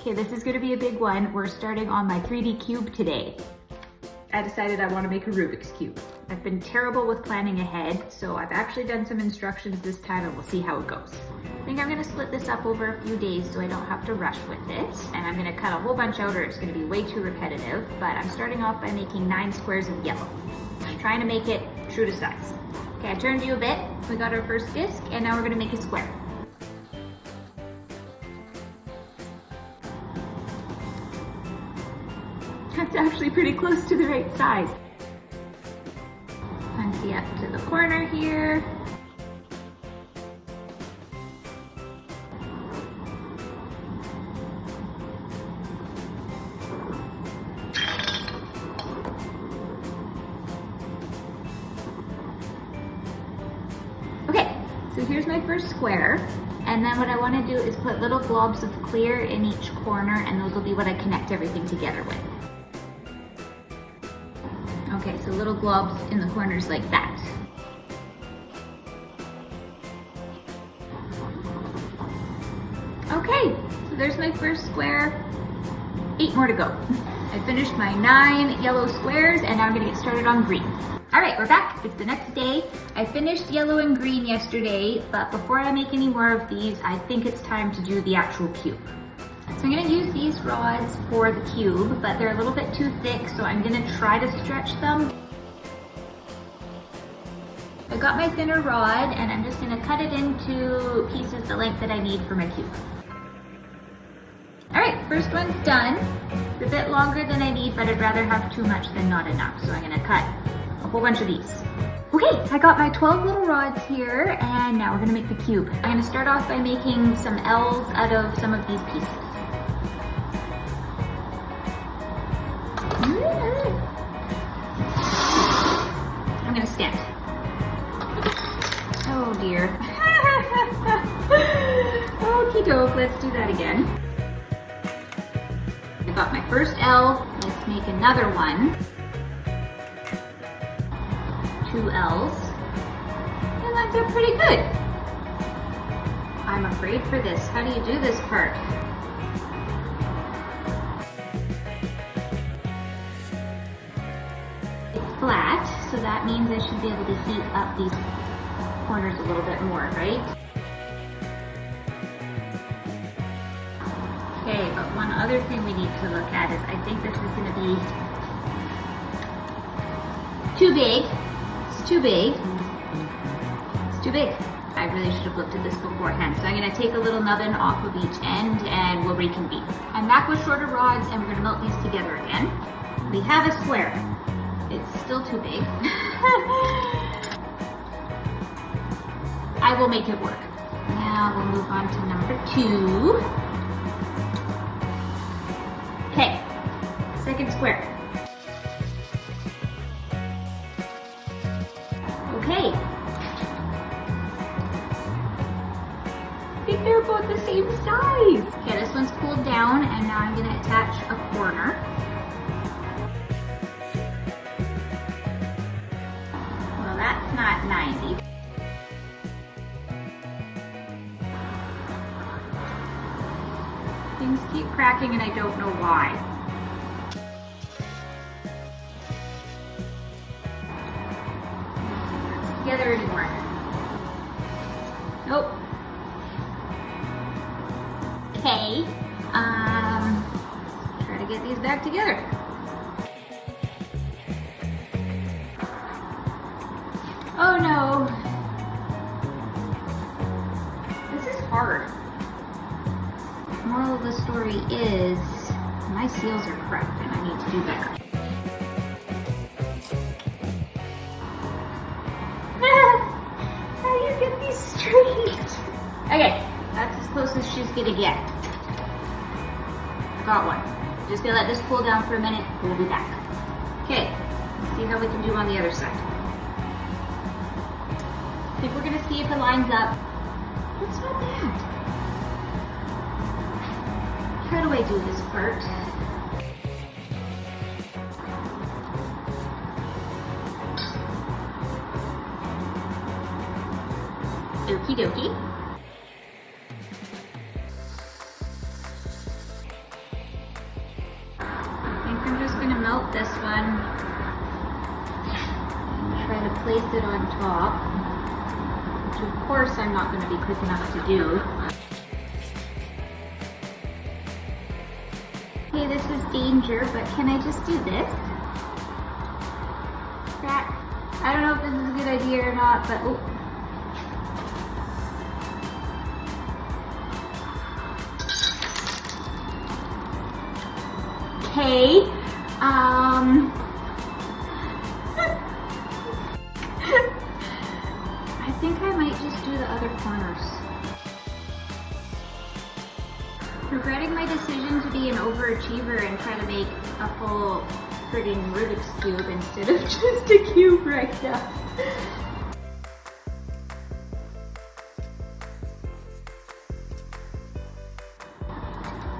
Okay, this is gonna be a big one. We're starting on my 3D cube today. I decided I want to make a Rubik's Cube. I've been terrible with planning ahead, so I've actually done some instructions this time and we'll see how it goes. I think I'm gonna split this up over a few days so I don't have to rush with it. And I'm gonna cut a whole bunch out or it's gonna be way too repetitive, but I'm starting off by making 9 squares of yellow. I'm trying to make it true to size. Okay, I turned you a bit. We got our first disc and now we're gonna make a square. That's actually pretty close to the right size. Punty up to the corner here. Okay, so here's my first square. And then what I want to do is put little globs of clear in each corner, and those will be what I connect everything together with. Okay, so little globs in the corners like that. Okay, so there's my first square. 8 more to go. I finished my 9 yellow squares and now I'm gonna get started on green. All right, we're back. It's the next day. I finished yellow and green yesterday, but before I make any more of these, I think it's time to do the actual cube. So I'm gonna use these rods for the cube, but they're a little bit too thick, so I'm gonna try to stretch them. I got my thinner rod, and I'm just gonna cut it into pieces the length that I need for my cube. All right, first one's done. It's a bit longer than I need, but I'd rather have too much than not enough, so I'm gonna cut a whole bunch of these. Okay, I got my 12 little rods here, and now we're gonna make the cube. I'm gonna start off by making some L's out of some of these pieces. I'm gonna stand. Oh dear. Okie doke, let's do that again. I got my first L, let's make another one. 2 L's. And that's up pretty good. I'm afraid for this. How do you do this part? Flat, so that means I should be able to heat up these corners a little bit more, right? Okay, but one other thing we need to look at is I think this is going to be too big. It's too big. It's too big. I really should have looked at this beforehand. So I'm going to take a little nubbin off of each end and we'll reconvene. I'm back with shorter rods and we're going to melt these together again. We have a square. It's still too big. I will make it work. Now we'll move on to number 2. Okay, second square. Okay. I think they're both the same size. Okay, this one's cooled down and now I'm gonna attach a corner. That's not 90. Things keep cracking and I don't know why. Not together anymore. Nope. Okay. Try to get these back together. Oh no. This is hard. Moral of the story is my seals are crap and I need to do better. How do you get these straight? Okay, that's as close as she's gonna get. Got one. Just gonna let this cool down for a minute. We'll be back. Okay, let's see how we can do on the other side. I think we're gonna see if it lines up. It's not bad. How do I do this part? Okie dokie. out this one. Try to place it on top, which of course I'm not going to be quick enough to do. Okay, this is danger, but can I just do this? That, I don't know if this is a good idea or not, but oh. Okay, I think I might just do the other corners. Regretting my decision to be an overachiever and try to make a full friggin' Rubik's Cube instead of just a cube right now.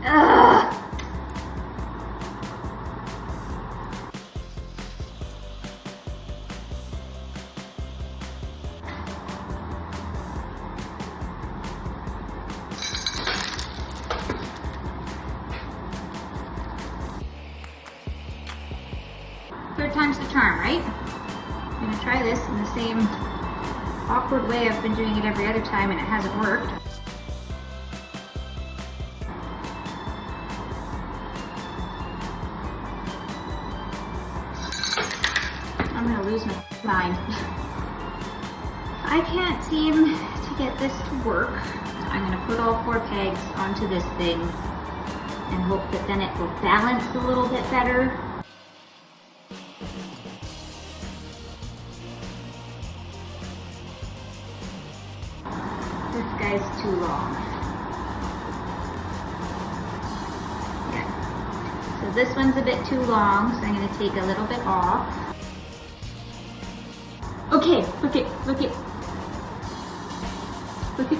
Ugh. Third time's the charm, right? I'm gonna try this in the same awkward way I've been doing it every other time and it hasn't worked. I'm gonna lose my mind. I can't seem to get this to work. I'm gonna put all 4 pegs onto this thing and hope that then it will balance a little bit better. This guy's too long. Yeah. So this one's a bit too long, so I'm going to take a little bit off. Okay, look at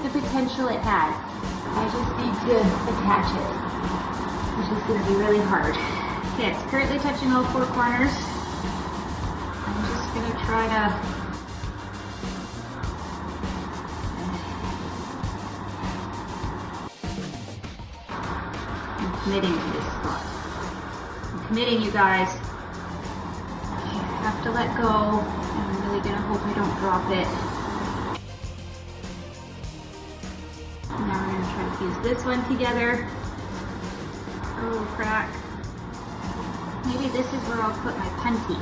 the potential it has. I just need to attach it, which is going to be really hard. Okay, it's currently touching all 4 corners. I'm just going to try to committing to this spot. I'm committing, you guys. Okay, I have to let go. I'm really gonna hope I don't drop it. Now we're gonna try to fuse this one together. Oh, crack. Maybe this is where I'll put my punty.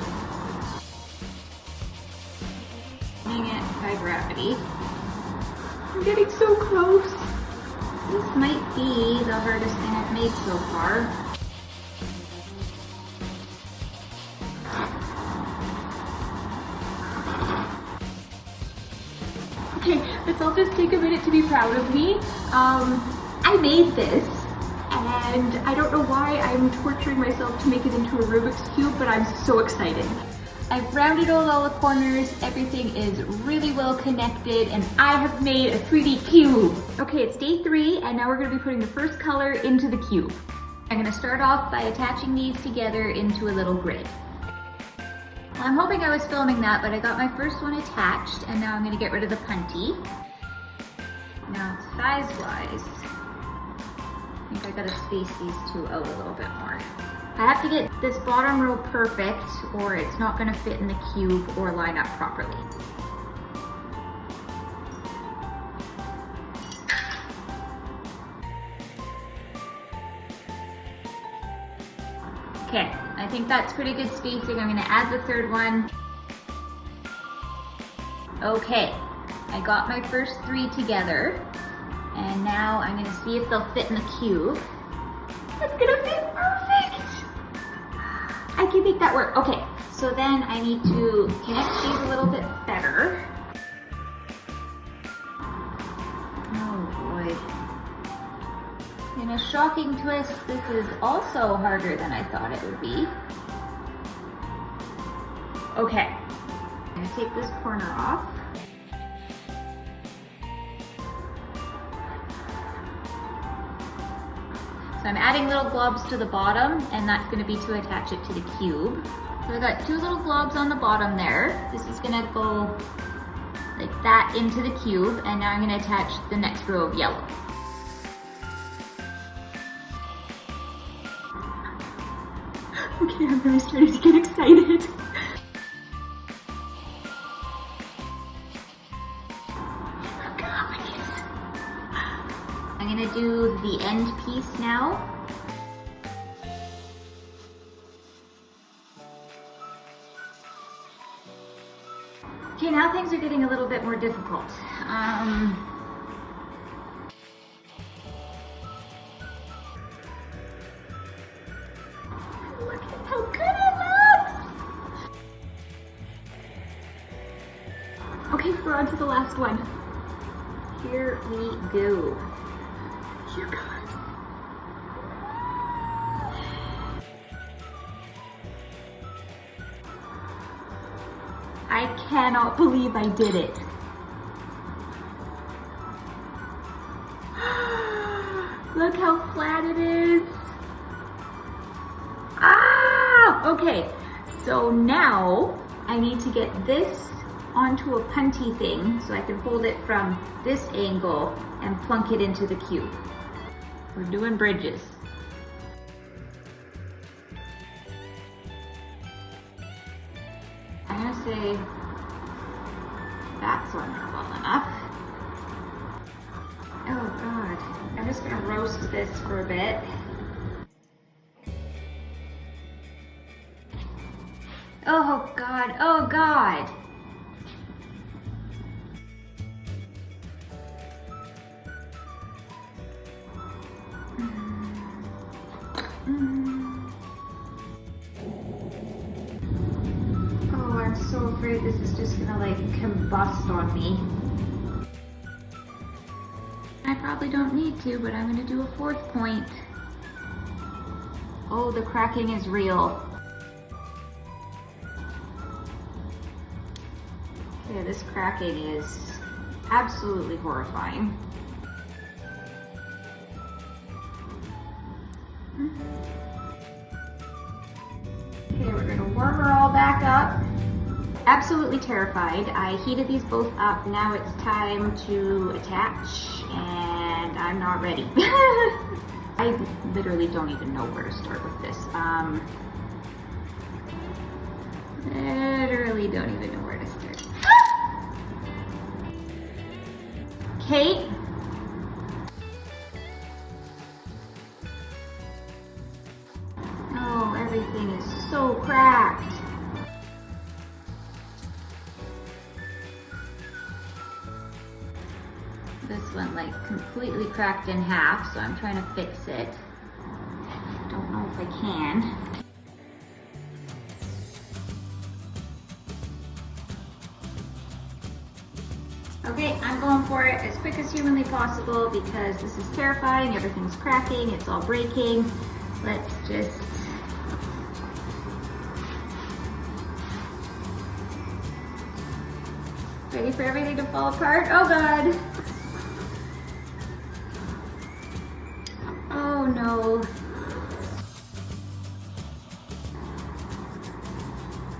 Hang it by gravity. I'm getting so close. This might be the hardest thing I've made so far. Okay, let's all just take a minute to be proud of me. I made this, and I don't know why I'm torturing myself to make it into a Rubik's Cube, but I'm so excited. I've rounded all the corners, everything is really well connected, and I have made a 3D cube. Okay, it's day 3, and now we're gonna be putting the first color into the cube. I'm gonna start off by attaching these together into a little grid. Well, I'm hoping I was filming that, but I got my first one attached, and now I'm gonna get rid of the punty. Now, size-wise, I think I gotta space these 2 out a little bit more. I have to get this bottom row perfect or it's not going to fit in the cube or line up properly. Okay, I think that's pretty good spacing. I'm going to add the 3rd one. Okay, I got my first 3 together and now I'm going to see if they'll fit in the cube. It's going to fit perfect! I can make that work. Okay, so then I need to connect these a little bit better. Oh boy. In a shocking twist, this is also harder than I thought it would be. Okay, I'm gonna take this corner off. So I'm adding little globs to the bottom, and that's gonna be to attach it to the cube. So I got 2 little globs on the bottom there. This is gonna go like that into the cube, and now I'm gonna attach the next row of yellow. Okay, I'm really starting to get excited. Guys, I'm gonna do the end piece now. Okay, now things are getting a little bit more difficult. Look at how good it looks! Okay, we're on to the last one. Here we go. You guys. I cannot believe I did it. Look how flat it is. Ah! Okay, so now I need to get this onto a punty thing so I can hold it from this angle and plunk it into the cube. We're doing bridges. I'm gonna say that's on there well enough. Oh God, I'm just gonna roast this for a bit. Oh God, oh God. Oh, I'm so afraid this is just gonna like combust on me. I probably don't need to, but I'm gonna do a fourth point. Oh, the cracking is real. Okay, this cracking is absolutely horrifying. Okay, we're gonna warm her all back up. Absolutely terrified. I heated these both up. Now it's time to attach, and I'm not ready. I literally don't even know where to start with this. Literally don't even know where to start. Kate? Oh, everything is so cracked. This one like completely cracked in half, so I'm trying to fix it. Don't know if I can. Okay, I'm going for it as quick as humanly possible because this is terrifying. Everything's cracking, it's all breaking. Let's just... Ready for everything to fall apart? Oh God! Oh no.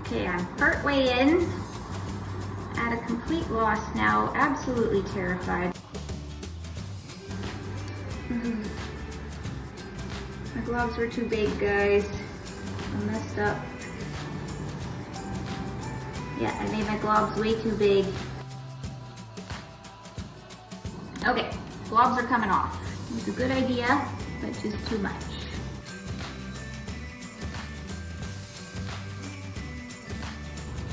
Okay, I'm part way in. At a complete loss now, absolutely terrified. My gloves were too big, guys. I messed up. Yeah, I made my gloves way too big. Okay, gloves are coming off. It's a good idea, but just too much.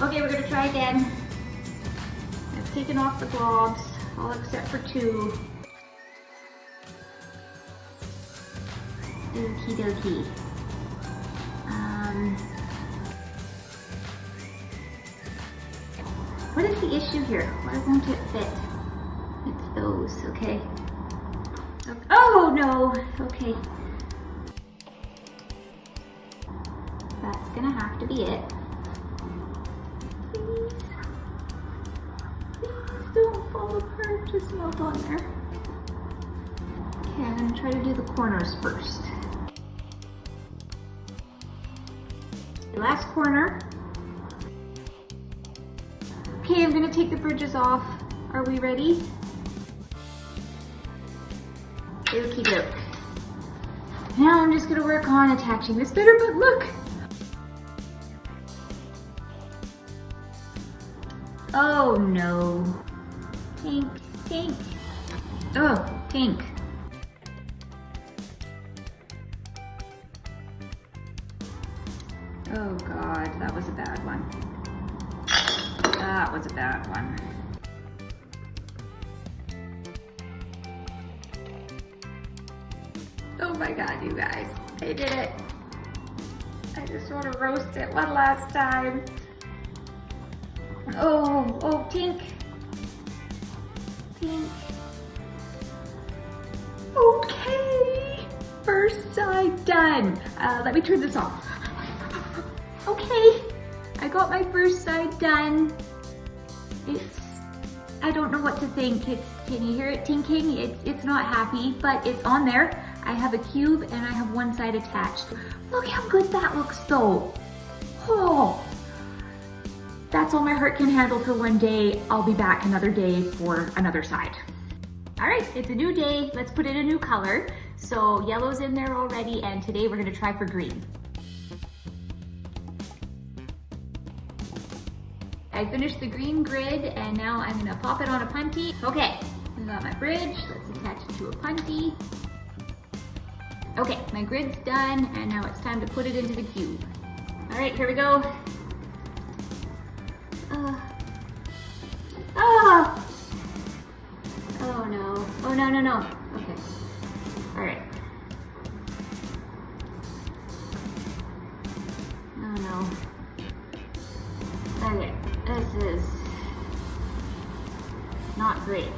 Okay, we're gonna try again. I've taken off the gloves, all except for two. Okie dokie. What is the issue here? Why won't it fit? It's those, okay. Oh no, okay. That's gonna have to be it. Please. Please don't fall apart, just melt on there. Okay, I'm gonna try to do the corners first. Last corner. Okay, I'm gonna take the bridges off. Are we ready? Okie doke. Now I'm just gonna work on attaching this better, but look! Oh no. Tink, tink. Oh, tink. Oh God, that was a bad one. That was a bad one. Oh my God, you guys, I did it. I just want to roast it one last time. Oh, oh, tink. Tink. Okay, first side done. Let me turn this off. Okay, I got my first side done. I don't know what to think. Can you hear it tinking? It's not happy, but it's on there. I have a cube and I have one side attached. Look how good that looks though. Oh, that's all my heart can handle for one day. I'll be back another day for another side. All right, it's a new day. Let's put in a new color. So yellow's in there already, and today we're gonna try for green. I finished the green grid and now I'm gonna pop it on a punty. Okay, I got my bridge. Let's attach it to a punty. Okay, my grid's done and now it's time to put it into the cube. All right, here we go. Oh no. Oh no, no, no. Okay. All right. Oh no. Okay, this is not great.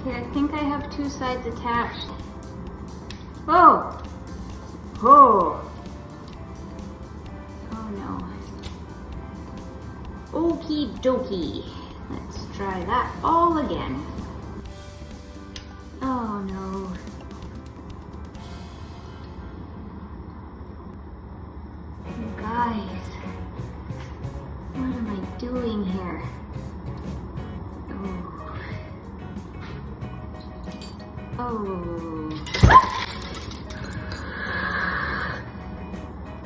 Okay, I think I have two sides attached. Oh! Oh! Oh no. Okie dokie. Let's try that all again. Oh no. You guys, what am I doing here? Oh.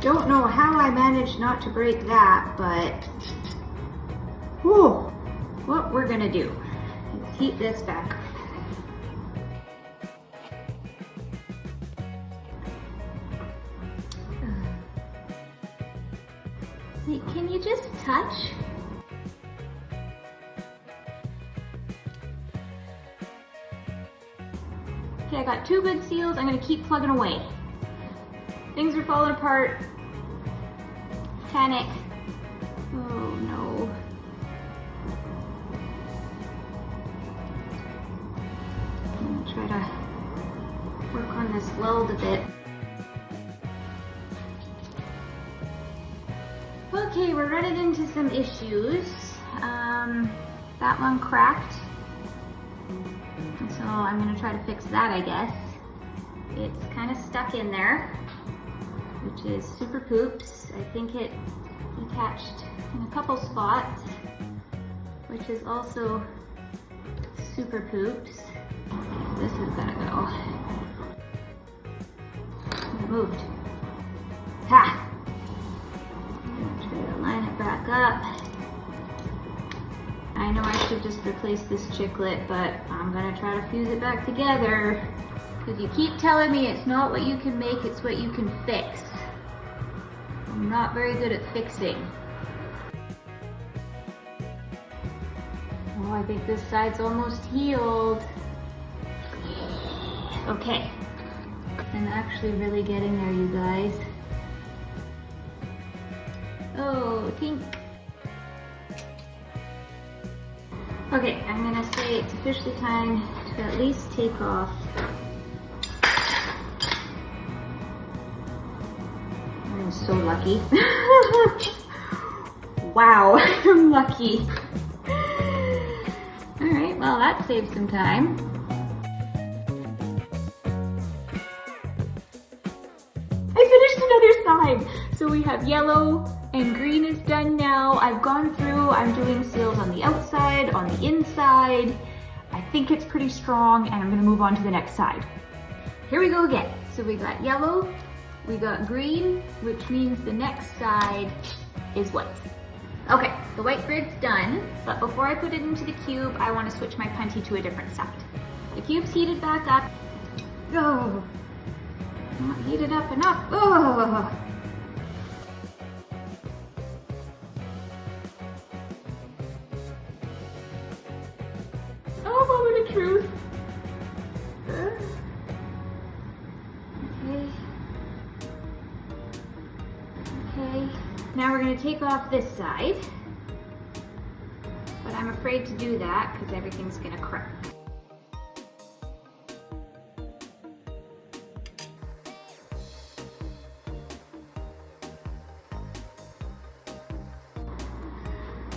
Don't know how I managed not to break that, but whew, what we're gonna do is heat this back up. Wait, can you just touch? Okay, I got two good seals. I'm gonna keep plugging away. Things are falling apart. Panic. Oh no. I'm gonna try to work on this weld a bit. Okay, we're running into some issues. That one cracked. So I'm gonna try to fix that, I guess. It's kind of stuck in there, which is super poops. I think it detached in a couple spots, which is also super poops. This is gonna go. It moved. Ha! I'm gonna try to line it back up. I know I should just replace this chiclet, but I'm gonna try to fuse it back together. Because you keep telling me it's not what you can make, it's what you can fix. I'm not very good at fixing. Oh, I think this side's almost healed. Okay. I'm actually really getting there, you guys. Oh, tink. Okay, I'm gonna say it's officially time to at least take off. I'm so lucky. Wow, I'm lucky. All right, well that saved some time. I finished another side. So we have yellow and green is done now. I've gone through, I'm doing seals on the outside, on the inside. I think it's pretty strong and I'm gonna move on to the next side. Here we go again. So we got yellow, we got green, which means the next side is white. Okay, the white grid's done, but before I put it into the cube, I want to switch my punty to a different side. The cube's heated back up. Oh, not heated up enough. Oh. Oh, moment of truth. Okay, now we're going to take off this side, but I'm afraid to do that because everything's going to crack.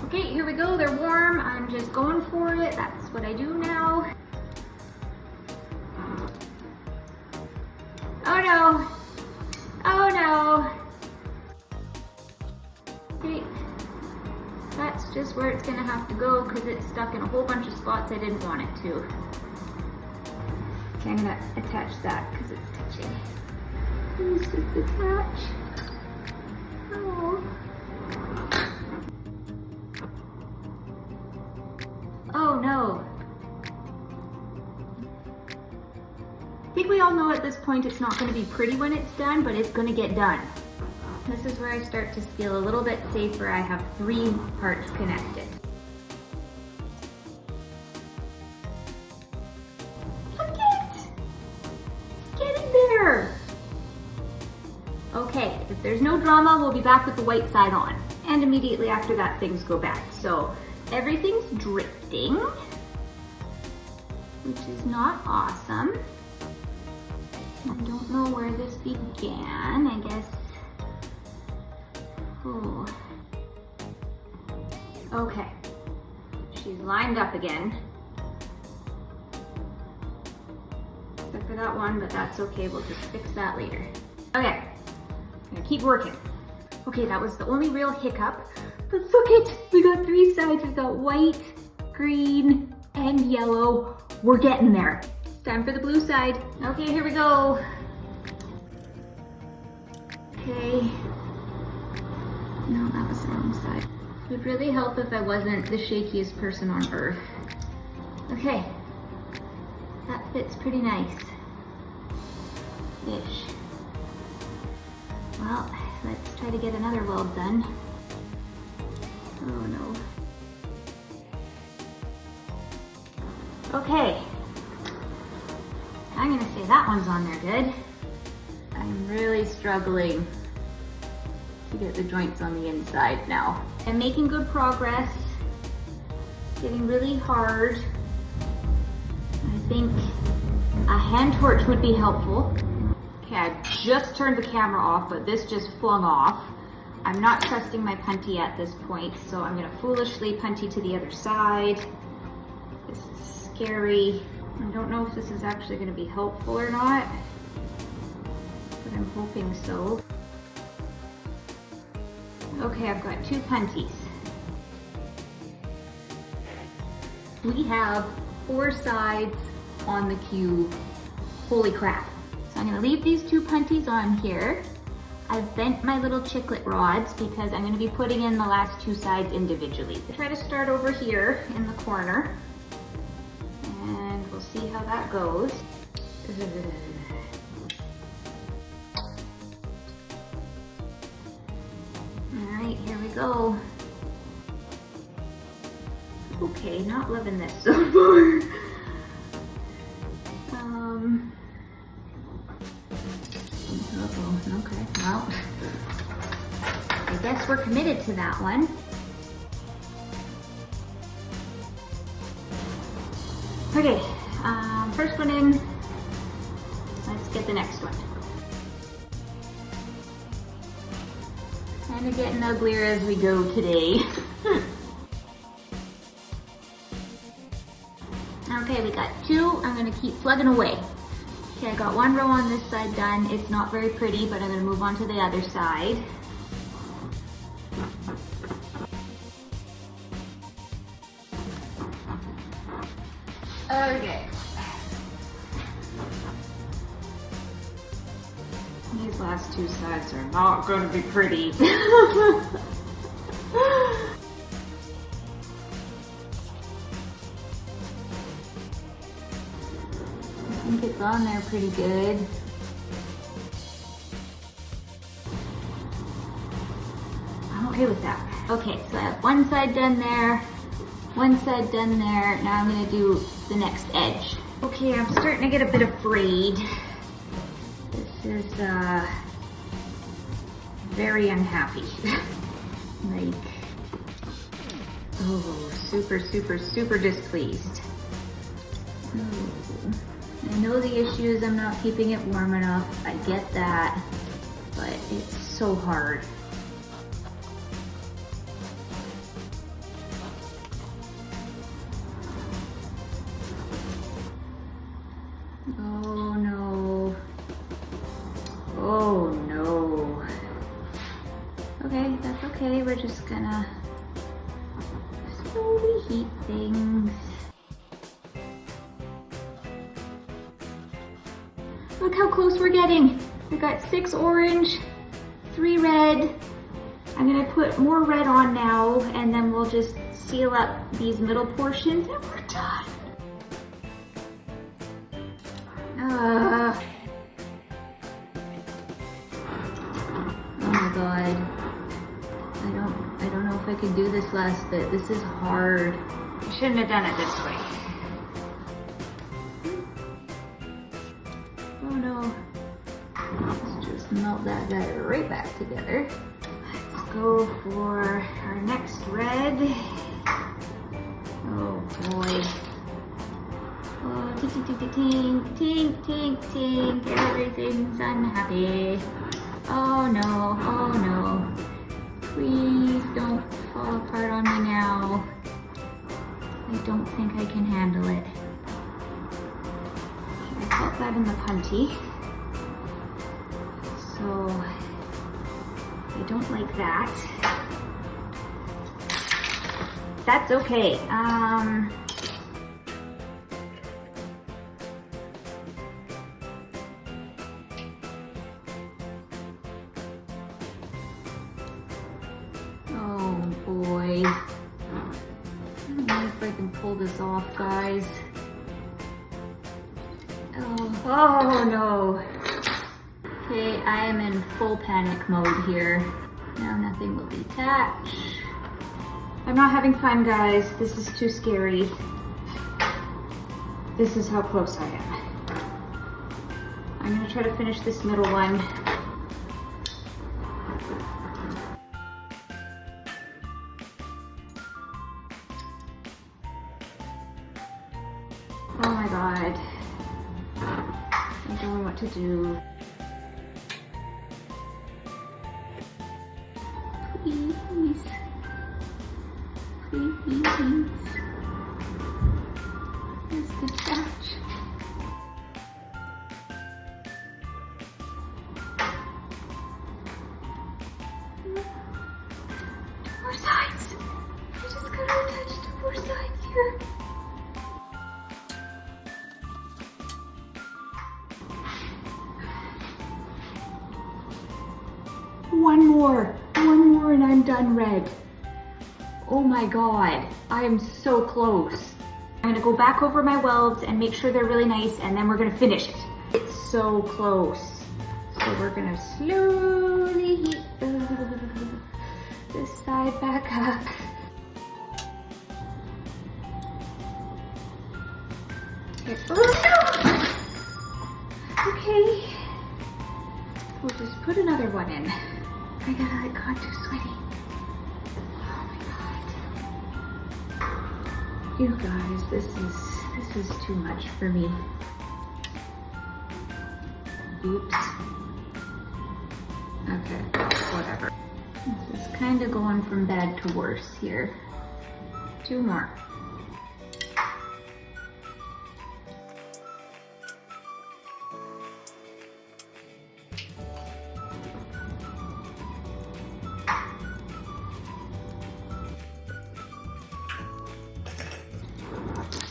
Okay, here we go, they're warm. I'm just going for it. That's what I do now. Oh no! Oh no! Okay, that's just where it's gonna have to go because it's stuck in a whole bunch of spots I didn't want it to. Okay, I'm gonna attach that because it's touching. Let's just attach. Oh. Oh no. I think we all know at this point it's not going to be pretty when it's done, but it's going to get done. This is where I start to feel a little bit safer. I have 3 parts connected. Look it! It's getting there! Okay, if there's no drama, we'll be back with the white side on. And immediately after that, things go back. So everything's drifting, which is not awesome. I don't know where this began, I guess. Oh. Okay, she's lined up again. Except for that one, but that's okay, we'll just fix that later. Okay, I'm gonna keep working. Okay, that was the only real hiccup. But look it, we got 3 sides. We've got white, green, and yellow. We're getting there. Time for the blue side. Okay, here we go. Okay. No, that was the wrong side. It would really help if I wasn't the shakiest person on earth. Okay. That fits pretty nice. Ish. Well, let's try to get another weld done. Oh no. Okay. I'm gonna say that one's on there good. I'm really struggling to get the joints on the inside now. I'm making good progress. It's getting really hard. I think a hand torch would be helpful. Okay, I just turned the camera off, but this just flung off. I'm not trusting my punty at this point, so I'm gonna foolishly punty to the other side. This is scary. I don't know if this is actually gonna be helpful or not, but I'm hoping so. Okay, I've got 2 punties. We have 4 sides on the cube. Holy crap. So I'm gonna leave these 2 punties on here. I've bent my little chiclet rods because I'm gonna be putting in the last 2 sides individually. I try to start over here in the corner and we'll see how that goes. All right, here we go. Okay, not loving this so far. Uh-oh, okay, well, I guess we're committed to that one. Okay, first one in, let's get the next one. Kind of getting uglier as we go today. Okay, we got 2, I'm gonna keep plugging away. Okay, I got 1 row on this side done. It's not very pretty, but I'm gonna move on to the other side. Okay. These last two sides are not going to be pretty. I think it's on there pretty good. I'm okay with that. Okay, so I have one side done there, one side done there. Now I'm gonna do the next edge. Okay, I'm starting to get a bit afraid. This is very unhappy. Like, oh, super, super, super displeased. Oh. I know the issue is I'm not keeping it warm enough. I get that, but it's so hard. Oh no. Oh no. Okay, that's okay. We're just gonna slowly heat things. Look how close we're getting. We got 6 orange, 3 red. I'm gonna put more red on now, and then we'll just seal up these middle portions and we're done. Oh my god. I don't know if I can do this last bit. This is hard. I shouldn't have done it this way. Oh no. Let's just melt that guy right back together. Let's go for our next red. Oh boy. Oh, tink, tink, tink, tink, tink, tink, tink. Everything's unhappy. Oh no, oh no. Please don't fall apart on me now. I don't think I can handle it. I felt that in the punty. So I don't like that. That's okay. Oh boy. I don't know if I can pull this off, guys. Oh no. Okay, I am in full panic mode here. Now nothing will detach. I'm not having fun, guys. This is too scary. This is how close I am. I'm gonna try to finish this middle one. Oh my god. I don't know what to do. Please. Please. Let's detach. Four sides. I just gotta attach to 4 sides here. One more and I'm done red. Oh my god, I am so close. I'm gonna go back over my welds and make sure they're really nice, and then we're gonna finish it. It's so close. So we're gonna slowly heat this side back up. Okay, we'll just put another one in. I gotta, God, too sweaty. Oh my god. You guys, this is too much for me. Oops. Okay, whatever. This is kind of going from bad to worse here. 2 more.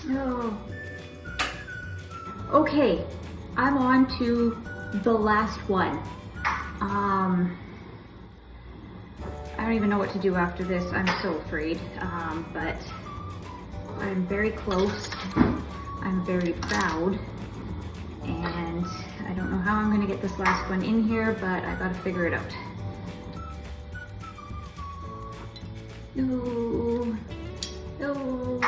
No. Okay, I'm on to the last one. I don't even know what to do after this. I'm so afraid, but I'm very close. I'm very proud, and I don't know how I'm gonna get this last one in here, but I gotta figure it out. No, no.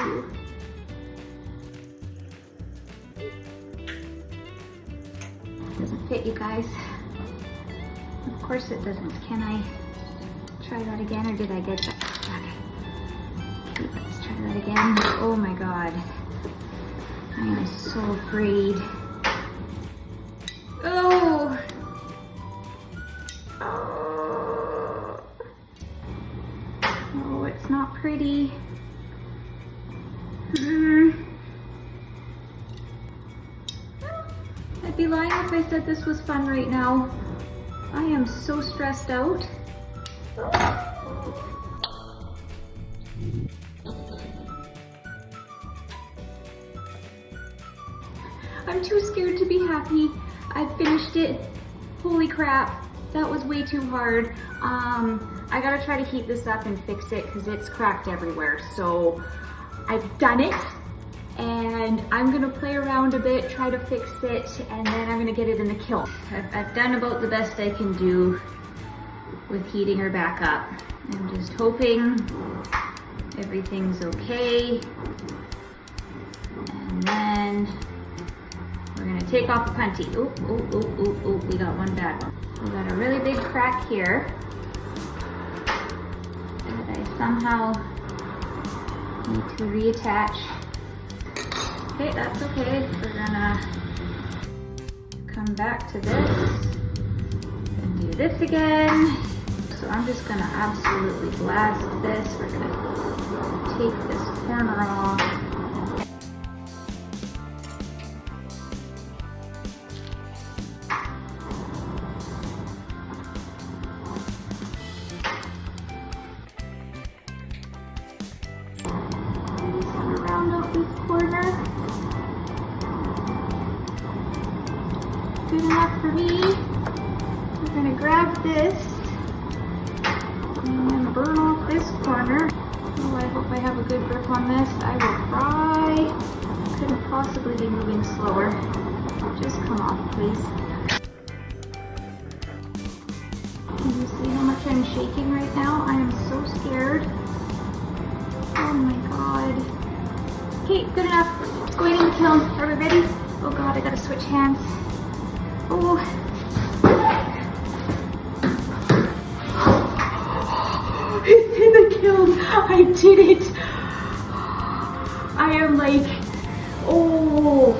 Doesn't fit, you guys. Of course it doesn't. Can I try that again, or did I get that? Okay. Let's try that again. Oh my God. I am so afraid. Oh! Oh! Oh, it's not pretty. I'd be lying if I said this was fun right now. I am so stressed out. I'm too scared to be happy. I finished it. Holy crap, that was way too hard. I gotta try to heat this up and fix it because it's cracked everywhere. So I've done it, and I'm gonna play around a bit, try to fix it, and then I'm gonna get it in the kiln. I've done about the best I can do with heating her back up. I'm just hoping everything's okay. And then we're gonna take off the punty. Oh, we got one bad one. We got a really big crack here that I somehow need to reattach. Okay, that's okay. We're gonna come back to this and do this again. So I'm just gonna absolutely blast this. We're gonna take this corner off. Good enough for me. We're gonna grab this and then burn off this corner. Oh, I hope I have a good grip on this. I will try. Couldn't possibly be moving slower. Just come off, please. Can you see how much I'm shaking right now? I am so scared. Oh my God. Okay, good enough. It's going in the kiln. Are we ready? Oh God, I gotta switch hands. Oh. It's in the kiln. I did it. I am like, oh.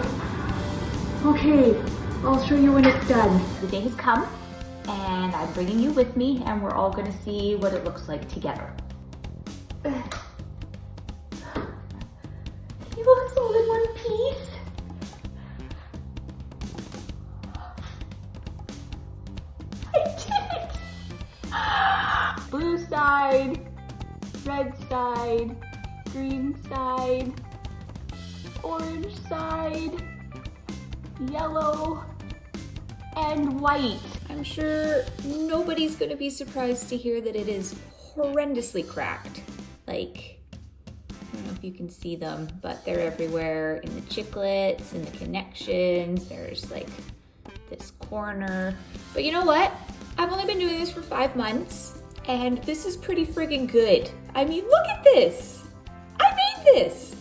Okay, I'll show you when it's done. The day has come, and I'm bringing you with me, and we're all gonna see what it looks like together. It looks all in one piece. Blue side, red side, green side, orange side, yellow, and white. I'm sure nobody's gonna be surprised to hear that it is horrendously cracked. Like, I don't know if you can see them, but they're everywhere in the chiclets, in the connections. There's like this corner. But you know what? I've only been doing this for 5 months, and this is pretty friggin' good. I mean, look at this. I made this.